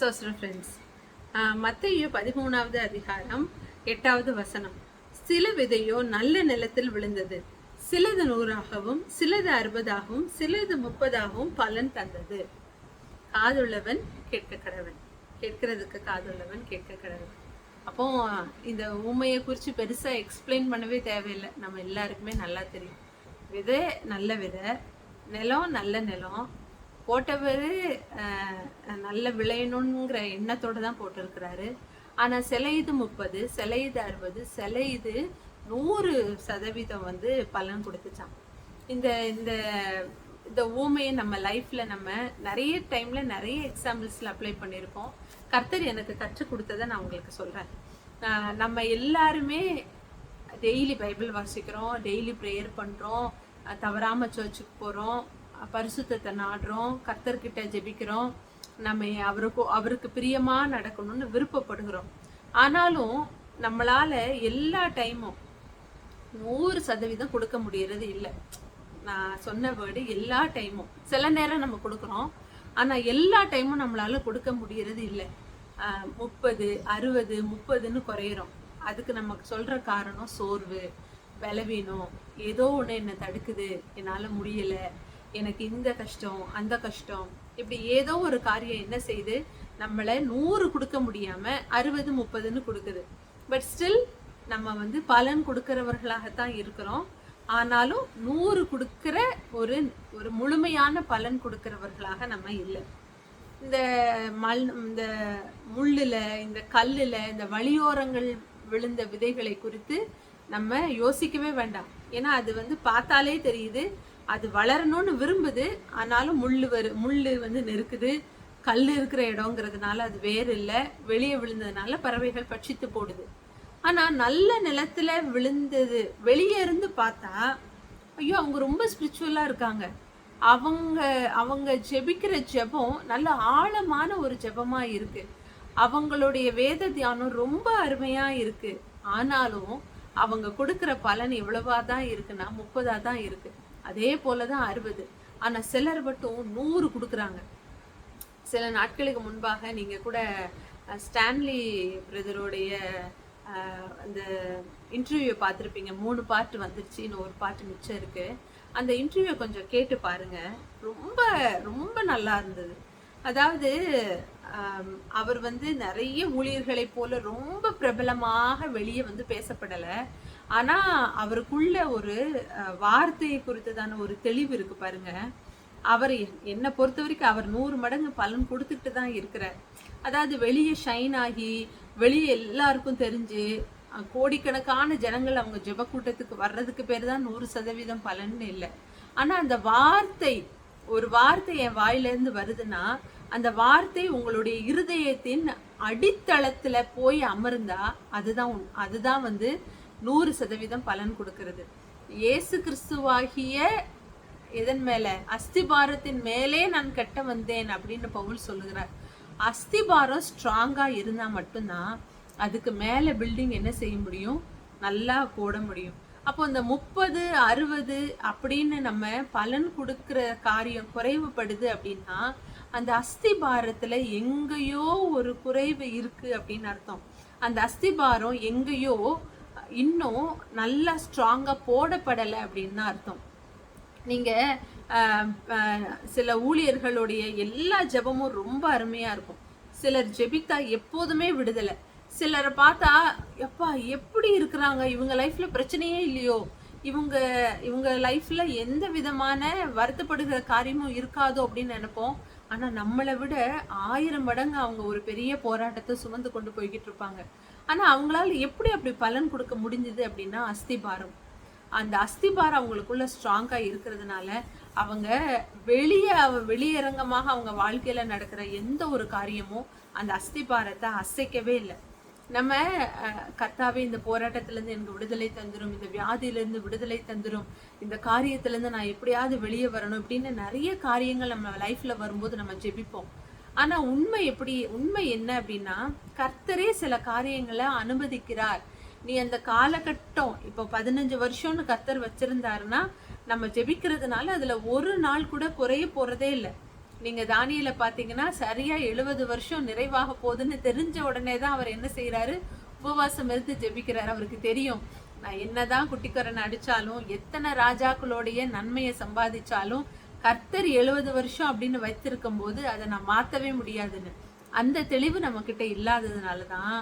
Zoster friends, மத்தேயு 13வது அதிகாரம் 8வது வசனம். சில விதையோ நல்ல நிலத்தில் விழுந்தது, சிலது 100ஆகவும் சிலது 60ஆகவும் சிலது 30ஆகவும் பலன் தந்தது. காதுள்ளவன் கேட்க கடவன், கேட்கறதுக்கு காதுள்ளவன் கேட்க கடவன். அப்போ இந்த ஊமையை குறித்து பெருசா எக்ஸ்பிளைன் பண்ணவே தேவையில்லை, நம்ம எல்லாருக்குமே நல்லா தெரியும். விதை நல்ல விதை, நிலம் நல்ல நிலம், போட்டவர் நல்ல விளையணுங்கிற எண்ணத்தோடு தான் போட்டிருக்கிறாரு. ஆனால் சில இது 30, சில இது 60, சில இது 100% வந்து பலன் கொடுத்துச்சான். இந்த இந்த இந்த ஊமையை நம்ம லைஃப்பில் நம்ம நிறைய டைமில் நிறைய எக்ஸாம்பிள்ஸில் அப்ளை பண்ணியிருக்கோம். கர்த்தர் எனக்கு கற்றுக் கொடுத்ததை நான் உங்களுக்கு சொல்கிறேன். நம்ம எல்லாருமே டெய்லி பைபிள் வாசிக்கிறோம், டெய்லி ப்ரேயர் பண்ணுறோம், தவறாமல் சர்ச்சுக்கு போகிறோம், பரிசுத்தத்தை நாடுறோம், கர்த்தர்கிட்ட ஜெபிக்கிறோம், நம்ம அவருக்கு பிரியமாக நடக்கணும்னு விருப்பப்படுகிறோம். ஆனாலும் நம்மளால் எல்லா டைமும் 100% கொடுக்க முடியறது இல்லை. நான் சொன்ன வேர்டு எல்லா டைமும். சில நேரம் நம்ம கொடுக்குறோம், ஆனால் எல்லா டைமும் நம்மளால் கொடுக்க முடியறது இல்லை. 30, 60, 30ன்னு குறையிறோம். அதுக்கு நமக்கு சொல்கிற காரணம் சோர்வு, பலவீனம், ஏதோ ஒன்று என்னை தடுக்குது, என்னால் முடியலை, எனக்கு இந்த கஷ்டம் அந்த கஷ்டம், இப்படி ஏதோ ஒரு காரியம் என்ன செய்து நம்மளை 100 கொடுக்க முடியாமல் 60, 30ன்னு கொடுக்குது. பட் ஸ்டில் நம்ம வந்து பலன் கொடுக்கிறவர்களாகத்தான் இருக்கிறோம். ஆனாலும் 100 கொடுக்கிற ஒரு முழுமையான பலன் கொடுக்கிறவர்களாக நம்ம இல்லை. இந்த இந்த முள்ளில், இந்த கல்லில், இந்த வழியோரங்கள் விழுந்த விதைகளை குறித்து நம்ம யோசிக்கவே வேண்டாம். ஏன்னா அது வந்து பார்த்தாலே தெரியுது, அது வளரணும்னு விரும்புது, ஆனாலும் முள்ளு வந்து நெருக்குது. கல் இருக்கிற இடங்கிறதுனால அது வேறு இல்லை, வெளியே விழுந்ததுனால பறவைகள் பட்சித்து போடுது. ஆனால் நல்ல நிலத்துல விழுந்தது வெளியே இருந்து பார்த்தா, ஐயோ அவங்க ரொம்ப ஸ்பிரிச்சுவலாக இருக்காங்க, அவங்க ஜெபிக்கிற ஜெபம் நல்ல ஆழமான ஒரு ஜெபமாக இருக்கு, அவங்களுடைய வேத தியானம் ரொம்ப அருமையாக இருக்கு. ஆனாலும் அவங்க கொடுக்குற பலன் எவ்வளவா தான் இருக்குன்னா 30 தான் இருக்கு. அதே போல தான் 60. ஆனால் சிலர் மட்டும் 100 கொடுக்குறாங்க. சில நாட்களுக்கு முன்பாக நீங்கள் கூட ஸ்டான்லி பிரதருடைய அந்த இன்டர்வியூ பார்த்துருப்பீங்க. 3 பார்ட் வந்துருச்சு, இன்னும் ஒரு பார்ட் மிச்சம் இருக்கு. அந்த இன்டர்வியூ கொஞ்சம் கேட்டு பாருங்க, ரொம்ப ரொம்ப நல்லா இருந்தது. அதாவது அவர் வந்து நிறைய ஊழியர்களை போல ரொம்ப பிரபலமாக வெளியே வந்து பேசப்படலை. ஆனால் அவருக்குள்ள ஒரு வார்த்தையை குறித்ததான ஒரு தெளிவு இருக்கு பாருங்க. அவர் என்னை பொறுத்த வரைக்கும் அவர் 100 மடங்கு பலன் கொடுத்துட்டு தான் இருக்கிறார். அதாவது வெளியே ஷைன் ஆகி வெளியே எல்லாருக்கும் தெரிஞ்சு கோடிக்கணக்கான ஜனங்கள் அவங்க ஜெப கூட்டத்துக்கு வர்றதுக்கு பேர் தான் 100% பலன்னு இல்லை. ஆனால் அந்த வார்த்தை, ஒரு வார்த்தை என் வாயிலேருந்து வருதுன்னா அந்த வார்த்தை உங்களுடைய இருதயத்தின் அடித்தளத்துல போய் அமர்ந்தா அதுதான் வந்து 100% பலன் கொடுக்கிறது. இயேசு கிறிஸ்துவாகிய எதன் மேல? அஸ்திபாரத்தின் மேலே நான் கட்ட வந்தேன் அப்படின்னு பவுல் சொல்லுகிறார். அஸ்திபாரம் ஸ்ட்ராங்கா இருந்தா மட்டும்தான் அதுக்கு மேல பில்டிங் என்ன செய்ய முடியும், நல்லா போட முடியும். அப்போ இந்த 30, 60 அப்படின்னு நம்ம பலன் கொடுக்கிற காரியம் குறைவுபடுது அப்படின்னா அந்த அஸ்திபாரத்துல எங்கேயோ ஒரு குறைவு இருக்கு அப்படின்னு அர்த்தம். அந்த அஸ்திபாரம் எங்கேயோ இன்னும் நல்லா ஸ்ட்ராங்கா போடப்படலை அப்படின்னு அர்த்தம். நீங்க சில ஊழியர்களுடைய எல்லா ஜெபமும் ரொம்ப அருமையா இருக்கும். சிலர் ஜெபித்தா எப்போதுமே விடுதலை. சிலரை பார்த்தா எப்பா எப்படி இருக்கிறாங்க, இவங்க லைஃப்ல பிரச்சனையே இல்லையோ, இவங்க லைஃப்ல எந்த விதமான வருத்தப்படுகிற காரியமும் இருக்காதோ அப்படின்னு நினைப்போம். ஆனா நம்மளை விட 1000 மடங்கு அவங்க ஒரு பெரிய போராட்டத்தை சுமந்து கொண்டு போய்கிட்டு இருப்பாங்க. ஆனா அவங்களால எப்படி அப்படி பலன் கொடுக்க முடிஞ்சது அப்படின்னா அஸ்திபாரம். அந்த அஸ்திபாரம் அவங்களுக்குள்ள ஸ்ட்ராங்கா இருக்கிறதுனால அவங்க வெளியரங்கமாக அவங்க வாழ்க்கையில நடக்கிற எந்த ஒரு காரியமும் அந்த அஸ்திபாரத்தை அசைக்கவே இல்லை. நம்ம கர்த்தாவே இந்த போராட்டத்திலேருந்து எனக்கு விடுதலை தந்துடும், இந்த வியாதியிலேருந்து விடுதலை தந்துடும், இந்த காரியத்திலேருந்து நான் எப்படியாவது வெளியே வரணும் அப்படின்னு நிறைய காரியங்கள் நம்ம லைஃப்ல வரும்போது நம்ம ஜெபிப்போம். ஆனா உண்மை என்ன அப்படின்னா கர்த்தரே சில காரியங்களை அனுமதிக்கிறார். நீ அந்த காலகட்டம் இப்போ 15 வருஷம்னு கர்த்தர் வச்சிருந்தாருன்னா நம்ம ஜெபிக்கிறதுனால அதுல ஒரு நாள் கூட குறைய போறதே இல்லை. நீங்க தானியேல பாத்தீங்கன்னா சரியா 70 வருஷம் நிறைவாக போகுதுன்னு தெரிஞ்ச உடனே தான் அவர் என்ன செய்யறாரு, உபவாசம் இருந்து ஜெபிக்கிறாரு. அவருக்கு தெரியும், நான் என்னதான் குட்டிக்கரன் அடிச்சாலும், எத்தனை ராஜாக்களுடைய நன்மையை சம்பாதிச்சாலும், கர்த்தர் 70 வருஷம் அப்படின்னு வைத்திருக்கும் போது அதை நான் மாத்தவே முடியாதுன்னு. அந்த தெளிவு நம்ம கிட்ட இல்லாததுனாலதான்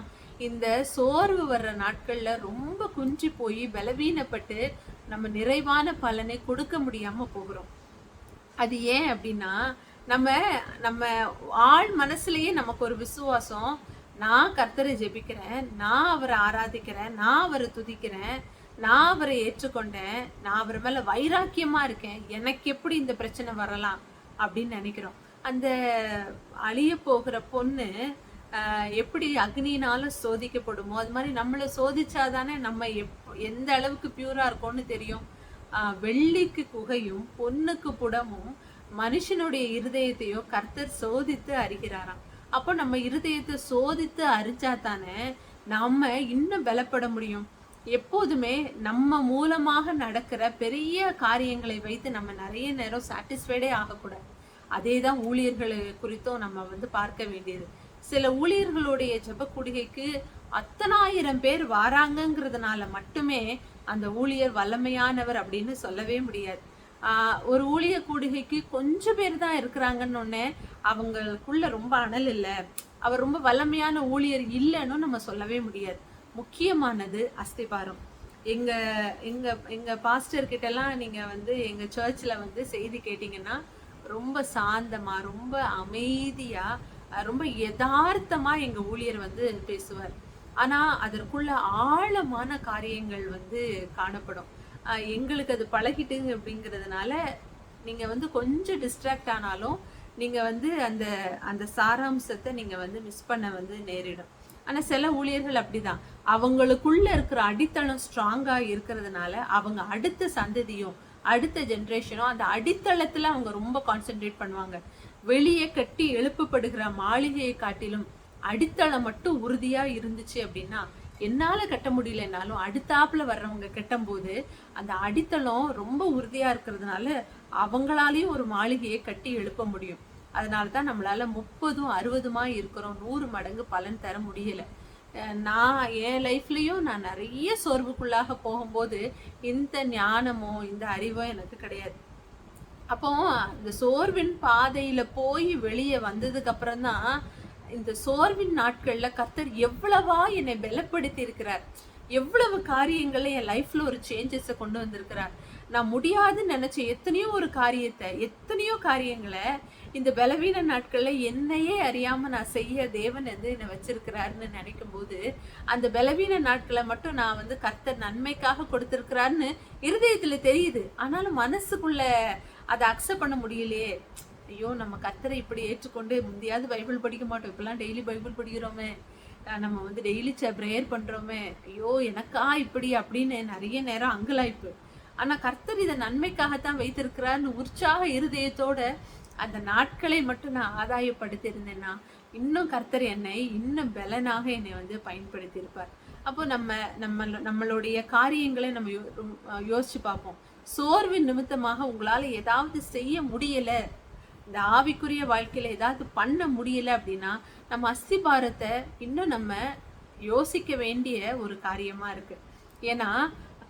இந்த சோர்வு வர்ற நாட்கள்ல ரொம்ப குஞ்சி போய் பலவீனப்பட்டு நம்ம நிறைவான பலனை கொடுக்க முடியாம போகிறோம். அது ஏன் அப்படின்னா, நம்ம நம்ம ஆள் மனசுலயே நமக்கு ஒரு விசுவாசம், நான் கர்த்தரை ஜெபிக்கிறேன், நான் அவரை ஆராதிக்கிறேன், நான் அவரை துதிக்கிறேன், நான் அவரை ஏற்றுக்கொண்டேன், நான் அவர் மேல வைராக்கியமா இருக்கேன், எனக்கு எப்படி இந்த பிரச்சனை வரலாம் அப்படின்னு நினைக்கிறோம். அந்த அழிய போகிற பொண்ணு எப்படி அக்னினாலும் சோதிக்கப்படுமோ அது மாதிரி நம்மளை சோதிச்சாதானே நம்ம எந்த அளவுக்கு பியூரா இருக்கோம்னு தெரியும். வெள்ளிக்கு குகையும் பொண்ணுக்கு புடமும் மனுஷனுடைய இருதயத்தையும் கர்த்தர் சோதித்து அறிகிறாராம். அப்போ நம்ம இருதயத்தை சோதித்து அறிஞ்சா தானே நம்ம இன்னும் பலப்பட முடியும். எப்போதுமே நம்ம மூலமாக நடக்கிற பெரிய காரியங்களை வைத்து நம்ம நிறைய நேரம் சாட்டிஸ்ஃபைடே ஆகக்கூடாது. அதே தான் ஊழியர்கள் குறித்தும் நம்ம பார்க்க வேண்டியது. சில ஊழியர்களுடைய ஜெப கூடுகைக்கு அத்தனாயிரம் பேர் வாராங்கிறதுனால மட்டுமே அந்த ஊழியர் வல்லமையானவர் அப்படின்னு சொல்லவே முடியாது. ஒரு ஊழிய கூடுகைக்கு கொஞ்சம் பேர் தான் இருக்கிறாங்கன்னு ஒன்னே அவங்களுக்குள்ள ரொம்ப அனல் இல்லை, அவர் ரொம்ப வல்லமையான ஊழியர் இல்லைன்னு நம்ம சொல்லவே முடியாது. முக்கியமானது அஸ்திபாரம். எங்க எங்க எங்க பாஸ்டர் கிட்ட எல்லாம் நீங்க எங்க சர்ச்ல செய்தி கேட்டீங்கன்னா ரொம்ப சாந்தமா, ரொம்ப அமைதியா, ரொம்ப யதார்த்தமா எங்க ஊழியர் பேசுவார். ஆனா அதற்குள்ள ஆழமான காரியங்கள் காணப்படும். எங்களுக்கு அது பழகிட்டுங்க அப்படிங்கிறதுனால நீங்க கொஞ்சம் டிஸ்ட்ராக்ட் ஆனாலும் நீங்க அந்த அந்த சாராம்சத்தை நீங்க மிஸ் பண்ண நேரிடும். ஆனா சில ஊழியர்கள் அப்படிதான், அவங்களுக்குள்ள இருக்கிற அடித்தளம் ஸ்ட்ராங்கா இருக்கிறதுனால அவங்க அடுத்த சந்ததியும் அடுத்த ஜென்ரேஷனும் அந்த அடித்தளத்துல அவங்க ரொம்ப கான்சென்ட்ரேட் பண்ணுவாங்க. வெளியே கட்டி எழுப்பப்படுகிற மாளிகையை காட்டிலும் அடித்தளம் மட்டும் உறுதியா இருந்துச்சு அப்படின்னா, என்னால கட்ட முடியலனாலும் அடுத்தாப்புல வர்றவங்க கட்டும் போது அந்த அடித்தளம் ரொம்ப உறுதியா இருக்கிறதுனால அவங்களாலையும் ஒரு மாளிகையை கட்டி எழுப்ப முடியும். அதனாலதான் நம்மளால 30, 60 இருக்கிறோம், 100 மடங்கு பலன் தர முடியல. நான் என் லைஃப்லயும் நான் நிறைய சோர்வுக்குள்ளாக போகும்போது இந்த ஞானமோ இந்த அறிவோ எனக்கு கிடையாது. அப்போ இந்த சோர்வின் பாதையில போய் வெளியே வந்ததுக்கு அப்புறம் தான் இந்த சோர்வின் நாட்கள்ல கர்த்தர் எவ்வளவா என்னை பலப்படுத்தி இருக்கிறார், எவ்வளவு காரியங்களை என் லைஃப்ல ஒரு சேஞ்சஸை கொண்டு வந்திருக்கிறார். நான் முடியாதுன்னு நினைச்ச எத்தனையோ காரியங்களை இந்த பலவீன நாட்கள்ல என்னையே அறியாம நான் செய்ய தேவன் என்னை வச்சிருக்கிறாருன்னு நினைக்கும் போது அந்த பலவீன நாட்களை மட்டும் நான் கர்த்தர் நன்மைக்காக கொடுத்திருக்கிறாருன்னு இருதயத்துல தெரியுது. ஆனாலும் மனசுக்குள்ள அதை அக்செப்ட் பண்ண முடியலையே. ஐயோ, நம்ம கர்த்தரை இப்படி ஏற்றுக்கொண்டு முந்தையாவது பைபிள் படிக்க மாட்டோம், இப்பெல்லாம் டெய்லி பைபிள் படிக்கிறோமே, நம்ம டெய்லி ப்ரேயர் பண்றோமே, ஐயோ எனக்கா இப்படி அப்படின்னு நிறைய நேரம் அங்கலாய்ப்பு. ஆனா கர்த்தர் இதை நன்மைக்காகத்தான் வைத்திருக்கிறார்னு உற்சாக இருதயத்தோட அந்த நாட்களை மட்டும் நான் ஆதாயப்படுத்தி இருந்தேன்னா இன்னும் கர்த்தர் என்னை இன்னும் பலனாக என்னை பயன்படுத்தி இருப்பார். அப்போ நம்மளுடைய காரியங்களை நம்ம யோசிச்சு பார்ப்போம். சோர்வின் நிமித்தமாக உங்களால ஏதாவது செய்ய முடியல, இந்த ஆவிக்குரிய வாழ்க்கையில ஏதாவது பண்ண முடியல அப்படின்னா நம்ம அஸ்திபாரத்தை இன்னும் நம்ம யோசிக்க வேண்டிய ஒரு காரியமா இருக்கு. ஏன்னா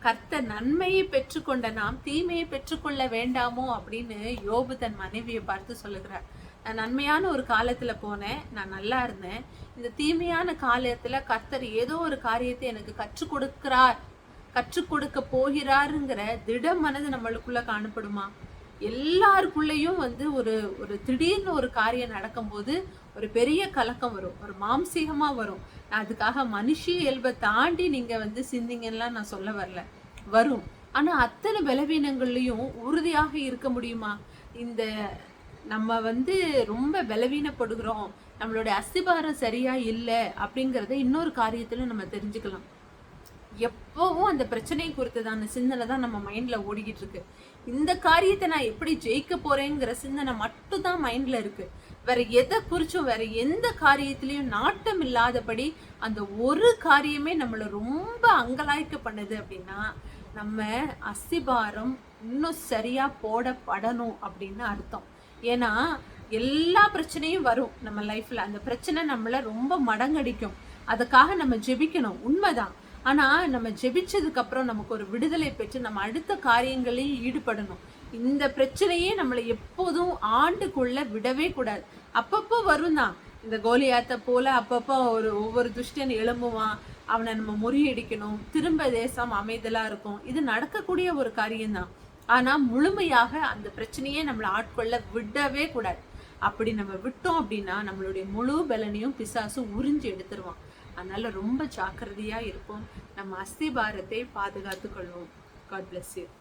கர்த்தர் நன்மையை பெற்றுக்கொண்ட நாம் தீமையை பெற்றுக்கொள்ள வேண்டாமோ அப்படின்னு யோபு தன் மனைவியை பார்த்து சொல்லுகிறார். நான் நன்மையான ஒரு காலத்துல போனேன், நான் நல்லா இருந்தேன், இந்த தீமையான காலத்துல கர்த்தர் ஏதோ ஒரு காரியத்தை எனக்கு கற்றுக் கொடுக்க போகிறாருங்கிற திட மனது நம்மளுக்குள்ள காணப்படுமா? எல்லாருக்குள்ளேயும் ஒரு ஒரு திடீர்னு ஒரு காரியம் நடக்கும்போது ஒரு பெரிய கலக்கம் வரும், ஒரு மாம்சீகமா வரும். நான் அதுக்காக மனுஷ இயல்பை தாண்டி நீங்க சிந்திங்கன்னா நான் சொல்ல வரல, வரும். ஆனா அத்தனை பலவீனங்கள்லயும் உறுதியாக இருக்க முடியுமா? இந்த நம்ம ரொம்ப பலவீனப்படுகிறோம், நம்மளுடைய அஸ்திபாரம் சரியா இல்லை அப்படிங்கறத இன்னொரு காரியத்துல நம்ம தெரிஞ்சுக்கலாம். எப்பவும் அந்த பிரச்சனையை குறித்ததான சிந்தனை தான் நம்ம மைண்ட்ல ஓடிக்கிட்டு இருக்கு. இந்த காரியத்தை நான் எப்படி ஜெயிக்க போறேங்கிற சிந்தனை மட்டும் தான் மைண்ட்ல இருக்கு. வேற எதை குறிச்சும் வேற எந்த காரியத்திலையும் நாட்டம் இல்லாதபடி அந்த ஒரு காரியமே நம்மள ரொம்ப அங்கலாய்க்க பண்ணுது அப்படின்னா நம்ம அஸ்திபாரம் இன்னும் சரியா போடப்படணும் அப்படின்னு அர்த்தம். ஏன்னா எல்லா பிரச்சனையும் வரும் நம்ம லைஃப்ல. அந்த பிரச்சனை நம்மள ரொம்ப மடங்கடிக்கும். அதுக்காக நம்ம ஜெபிக்கணும், உண்மைதான். ஆனா நம்ம ஜெபிச்சதுக்கு அப்புறம் நமக்கு ஒரு விடுதலை பெற்று நம்ம அடுத்த காரியங்களில் ஈடுபடணும். இந்த பிரச்சனையே நம்மளை எப்போதும் ஆண்டுக்குள்ள விடவே கூடாது. அப்பப்போ வரும் தான். இந்த கோலியாத்த போல அப்பப்போ ஒவ்வொரு துஷ்டன் எழும்புவான். அவனை நம்ம முறியடிக்கணும். திரும்ப தேசம் அமைதலா இருக்கும். இது நடக்கக்கூடிய ஒரு காரியம்தான். ஆனா முழுமையாக அந்த பிரச்சனையே நம்மளை ஆட்கொள்ள விடவே கூடாது. அப்படி நம்ம விட்டோம் அப்படின்னா நம்மளுடைய முழு பலனையும் பிசாசு உறிஞ்சி எடுத்துருவான். அதனால ரொம்ப ஜாக்கிரதையா இருப்போம். நம்ம அஸ்திபாரத்தை பாதுகாத்துக் கொள்வோம். God bless you.